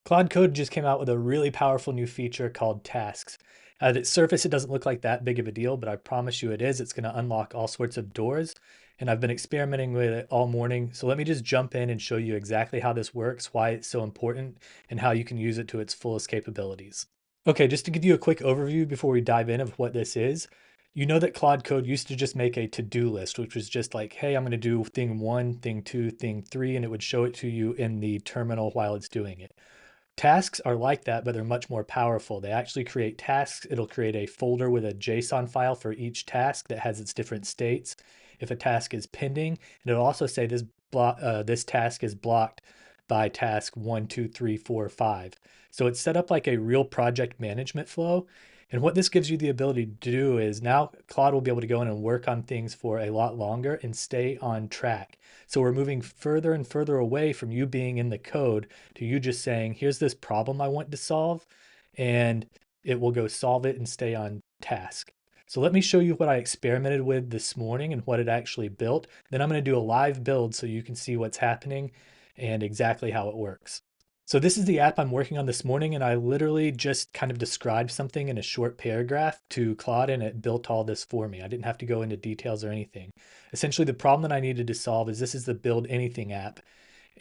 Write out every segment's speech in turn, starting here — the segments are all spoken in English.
Claude Code just came out with a really powerful new feature called tasks. At its surface, it doesn't look like that big of a deal, but I promise you it is. It's going to unlock all sorts of doors, and I've been experimenting with it all morning. So let me just jump in and show you exactly how this works, why it's so important, and how you can use it to its fullest capabilities. Okay, just to give you a quick overview before we dive in of what this is, you know that Claude Code used to just make a to-do list, which was just like, hey, I'm going to do thing one, thing two, thing three, and it would show it to you in the terminal while it's doing it. Tasks are like that, but they're much more powerful. They actually create tasks. It'll create a folder with a JSON file for each task that has its different states. If a task is pending, and it'll also say this task is blocked by task 1, 2, 3, 4, 5. So it's set up like a real project management flow. And what this gives you the ability to do is now Claude will be able to go in and work on things for a lot longer and stay on track. So we're moving further and further away from you being in the code to you just saying, here's this problem I want to solve, and it will go solve it and stay on task. So let me show you what I experimented with this morning and what it actually built. Then I'm going to do a live build so you can see what's happening and exactly how it works. So this is the app I'm working on this morning, and I literally just kind of described something in a short paragraph to Claude, and it built all this for me. I didn't have to go into details or anything. Essentially, the problem that I needed to solve is this is the build anything app,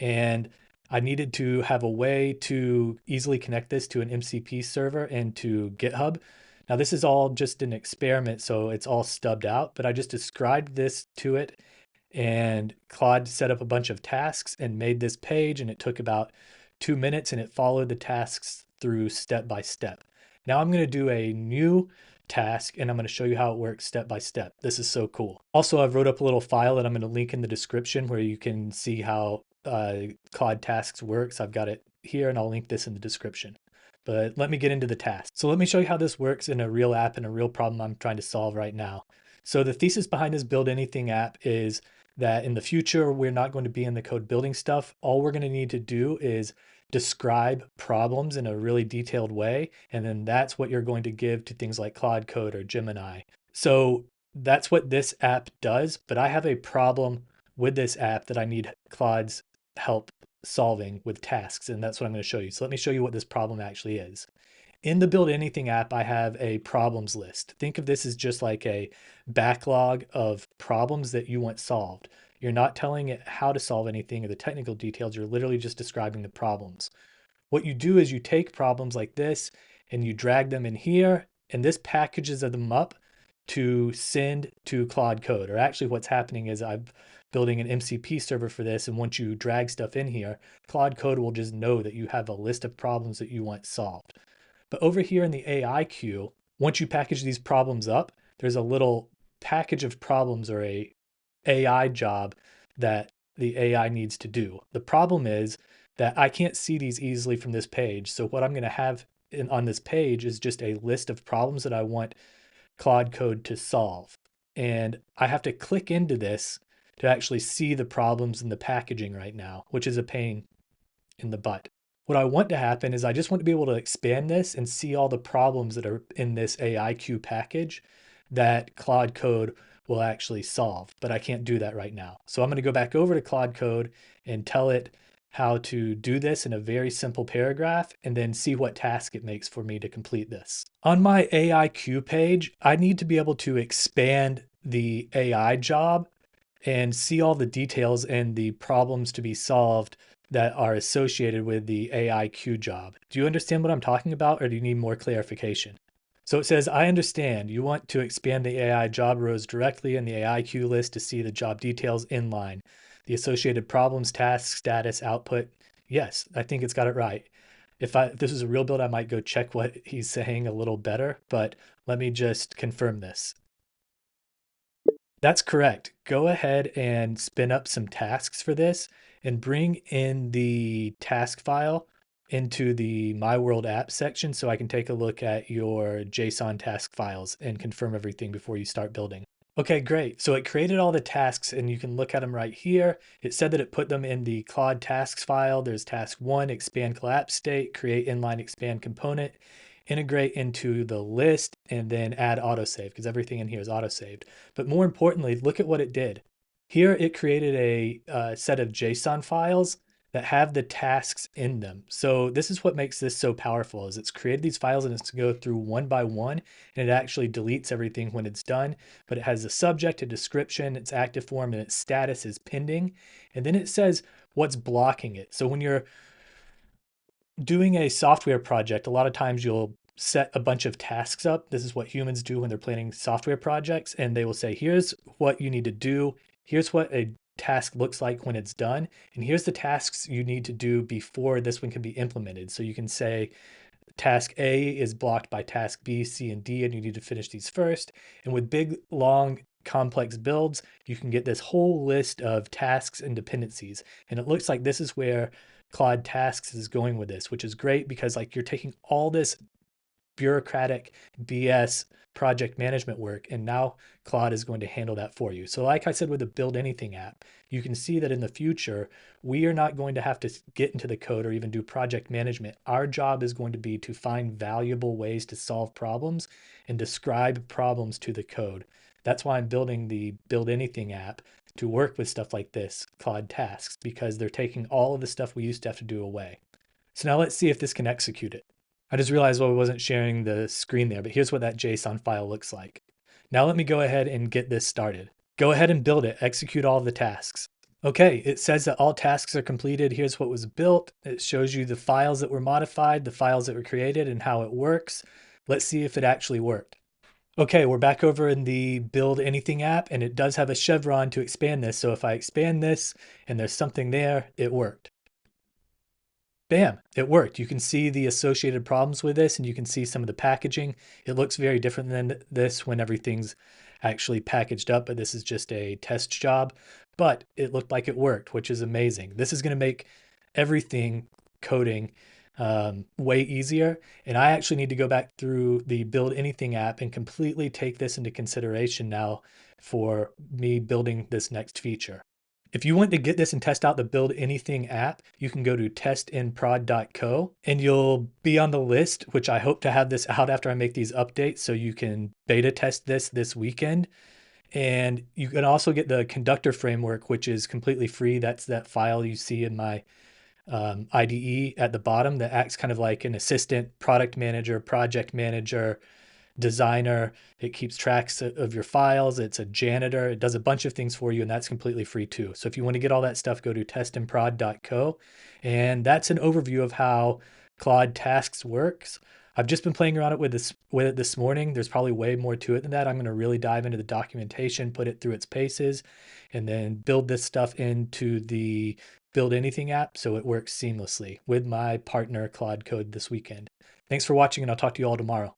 and I needed to have a way to easily connect this to an MCP server and to GitHub. Now, this is all just an experiment, so it's all stubbed out, but I just described this to it, and Claude set up a bunch of tasks and made this page, and it took about 2 minutes, and it followed the tasks through step by step. Now I'm going to do a new task, and I'm going to show you how it works step by step. This is so cool. Also, I've wrote up a little file that I'm going to link in the description where you can see how Claude Tasks works. I've got it here, and I'll link this in the description. But let me get into the task. So let me show you how this works in a real app and a real problem I'm trying to solve right now. So the thesis behind this Build Anything app is that in the future, we're not going to be in the code building stuff. All we're going to need to do is describe problems in a really detailed way. And then that's what you're going to give to things like Claude Code or Gemini. So that's what this app does. But I have a problem with this app that I need Claude's help solving with tasks. And that's what I'm going to show you. So let me show you what this problem actually is. In the Build Anything app, I have a problems list. Think of this as just like a backlog of problems that you want solved. You're not telling it how to solve anything or the technical details. You're literally just describing the problems. What you do is you take problems like this and you drag them in here, and this packages them up to send to Claude Code. Or actually what's happening is I'm building an MCP server for this, and once you drag stuff in here, Claude Code will just know that you have a list of problems that you want solved. But over here in the AI queue, once you package these problems up, there's a little package of problems or a AI job that the AI needs to do. The problem is that I can't see these easily from this page. So what I'm going to have on this page is just a list of problems that I want Claude Code to solve. And I have to click into this to actually see the problems in the packaging right now, which is a pain in the butt. What I want to happen is I just want to be able to expand this and see all the problems that are in this AIQ package that Claude Code will actually solve, but I can't do that right now. So I'm going to go back over to Claude Code and tell it how to do this in a very simple paragraph and then see what task it makes for me to complete this. On my AIQ page, I need to be able to expand the AI job and see all the details and the problems to be solved that are associated with the AIQ job. Do you understand what I'm talking about, or do you need more clarification? So it says, I understand you want to expand the AI job rows directly in the AIQ list to see the job details inline, the associated problems, tasks, status, output. Yes, I think it's got it right. If this is a real build, I might go check what he's saying a little better, but let me just confirm this. That's correct. Go ahead and spin up some tasks for this and bring in the task file into the My World app section so I can take a look at your JSON task files and confirm everything before you start building. Okay, great. So it created all the tasks and you can look at them right here. It said that it put them in the Claude tasks file. There's task 1, expand collapse state, create inline expand component, integrate into the list, and then add autosave because everything in here is autosaved. But more importantly, look at what it did. Here it created a set of JSON files that have the tasks in them. So this is what makes this so powerful is it's created these files and it's to go through one by one, and it actually deletes everything when it's done, but it has a subject, a description, its active form, and its status is pending. And then it says what's blocking it. So when you're doing a software project, a lot of times you'll set a bunch of tasks up. This is what humans do when they're planning software projects. And they will say, here's what you need to do. Here's what a task looks like when it's done. And here's the tasks you need to do before this one can be implemented. So you can say, task A is blocked by task B, C, and D, and you need to finish these first. And with big, long, complex builds, you can get this whole list of tasks and dependencies. And it looks like this is where Claude Tasks is going with this, which is great because like you're taking all this bureaucratic BS project management work, and now Claude is going to handle that for you. So like I said with the Build Anything app, you can see that in the future, we are not going to have to get into the code or even do project management. Our job is going to be to find valuable ways to solve problems and describe problems to the code. That's why I'm building the Build Anything app to work with stuff like this, Claude Tasks, because they're taking all of the stuff we used to have to do away. So now let's see if this can execute it. I just realized I wasn't sharing the screen there, but here's what that JSON file looks like. Now let me go ahead and get this started. Go ahead and build it, execute all of the tasks. Okay, it says that all tasks are completed. Here's what was built. It shows you the files that were modified, the files that were created, and how it works. Let's see if it actually worked. Okay, we're back over in the Build Anything app, and it does have a chevron to expand this. So if I expand this and there's something there, it worked. Bam, it worked. You can see the associated problems with this, and you can see some of the packaging. It looks very different than this when everything's actually packaged up, but this is just a test job. But it looked like it worked, which is amazing. This is going to make everything coding way easier. And I actually need to go back through the Build Anything app and completely take this into consideration now for me building this next feature. If you want to get this and test out the Build Anything app, you can go to testinprod.co and you'll be on the list, which I hope to have this out after I make these updates so you can beta test this weekend. And you can also get the Conductor framework, which is completely free. That's that file you see in my IDE at the bottom that acts kind of like an assistant, product manager, project manager, designer. It keeps tracks of your files. It's a janitor. It does a bunch of things for you, and that's completely free too. So if you want to get all that stuff, go to testimprod.co. And that's an overview of how Claude Tasks works. I've just been playing around with it this morning. There's probably way more to it than that. I'm going to really dive into the documentation, put it through its paces, and then build this stuff into the Build Anything app so it works seamlessly with my partner Claude Code this weekend. Thanks for watching, and I'll talk to you all tomorrow.